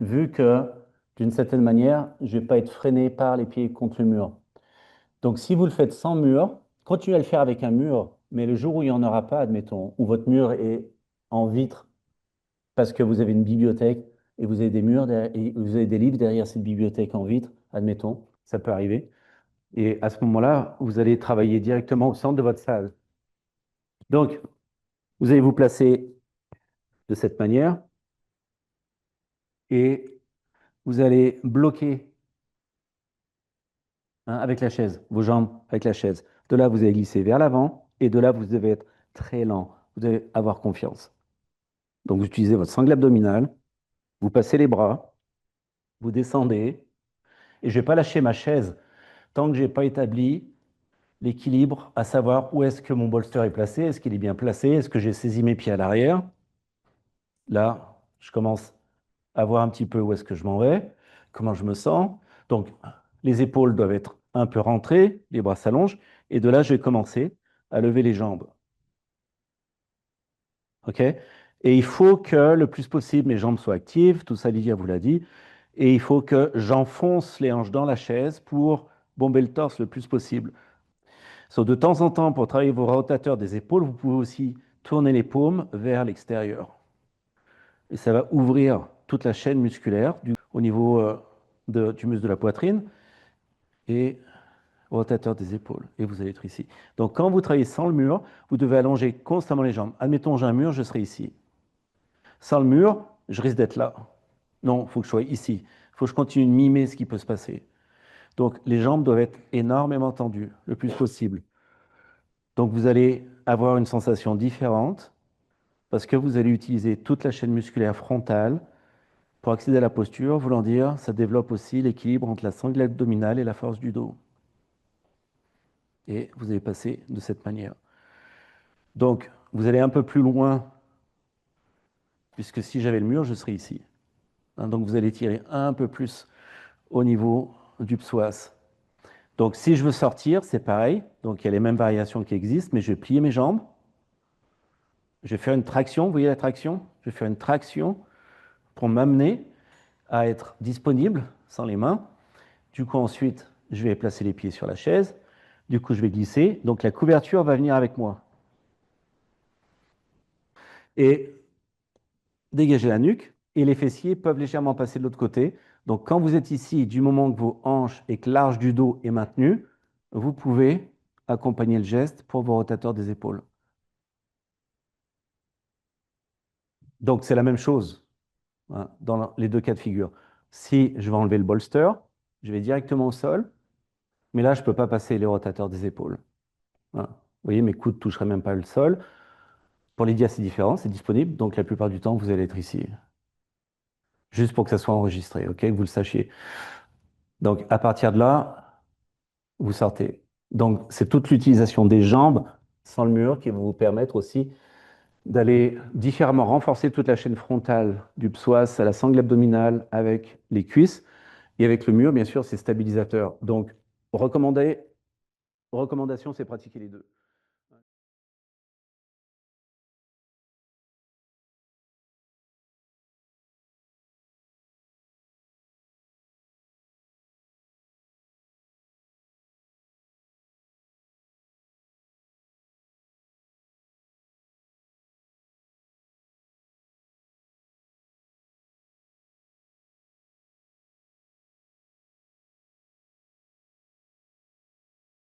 vu que d'une certaine manière, je ne vais pas être freiné par les pieds contre le mur. Donc, si vous le faites sans mur, continuez à le faire avec un mur, mais le jour où il n'y en aura pas, admettons, où votre mur est en vitre parce que vous avez une bibliothèque et vous avez des murs et vous avez des livres derrière cette bibliothèque en vitre, admettons, ça peut arriver. Et à ce moment-là, vous allez travailler directement au centre de votre salle. Donc, vous allez vous placer de cette manière et vous allez bloquer, hein, avec la chaise, vos jambes avec la chaise. De là, vous allez glisser vers l'avant et de là, vous devez être très lent. Vous devez avoir confiance. Donc, vous utilisez votre sangle abdominale, vous passez les bras, vous descendez et je ne vais pas lâcher ma chaise tant que je n'ai pas établi l'équilibre, à savoir où est-ce que mon bolster est placé, est-ce qu'il est bien placé, est-ce que j'ai saisi mes pieds à l'arrière. Là, je commence à voir un petit peu où est-ce que je m'en vais, comment je me sens. Donc, les épaules doivent être un peu rentrées, les bras s'allongent, et de là, je vais commencer à lever les jambes. OK? Et il faut que le plus possible, mes jambes soient actives, tout ça, Lydia vous l'a dit, et il faut que j'enfonce les hanches dans la chaise pour bomber le torse le plus possible. So, de temps en temps, pour travailler vos rotateurs des épaules, vous pouvez aussi tourner les paumes vers l'extérieur. Et ça va ouvrir toute la chaîne musculaire au niveau du muscle de la poitrine et rotateur des épaules. Et vous allez être ici. Donc, quand vous travaillez sans le mur, vous devez allonger constamment les jambes. Admettons, j'ai un mur, je serai ici. Sans le mur, je risque d'être là. Non, il faut que je sois ici. Il faut que je continue de mimer ce qui peut se passer. Donc, les jambes doivent être énormément tendues, le plus possible. Donc, vous allez avoir une sensation différente parce que vous allez utiliser toute la chaîne musculaire frontale pour accéder à la posture, voulant dire, ça développe aussi l'équilibre entre la sangle abdominale et la force du dos. Et vous allez passer de cette manière. Donc, vous allez un peu plus loin, puisque si j'avais le mur, je serais ici. Hein, donc, vous allez tirer un peu plus au niveau du psoas. Donc, si je veux sortir, c'est pareil. Donc, il y a les mêmes variations qui existent, mais je vais plier mes jambes. Je vais faire une traction. Vous voyez la traction? Je vais faire une traction pour m'amener à être disponible sans les mains. Du coup, ensuite, je vais placer les pieds sur la chaise. Du coup, je vais glisser. Donc, la couverture va venir avec moi. Et dégager la nuque. Et les fessiers peuvent légèrement passer de l'autre côté. Donc, quand vous êtes ici, du moment que vos hanches et que l'arche du dos est maintenue, vous pouvez accompagner le geste pour vos rotateurs des épaules. Donc, c'est la même chose, hein, dans les deux cas de figure. Si je vais enlever le bolster, je vais directement au sol, mais là, je ne peux pas passer les rotateurs des épaules. Hein. Vous voyez, mes coudes ne toucheraient même pas le sol. Pour Lydia, c'est différent, c'est disponible, donc la plupart du temps, vous allez être ici. Juste pour que ça soit enregistré, ok, que vous le sachiez. Donc, à partir de là, vous sortez. Donc, c'est toute l'utilisation des jambes sans le mur qui va vous permettre aussi d'aller différemment renforcer toute la chaîne frontale du psoas à la sangle abdominale avec les cuisses. Et avec le mur, bien sûr, c'est stabilisateur. Donc, recommandation, c'est pratiquer les deux.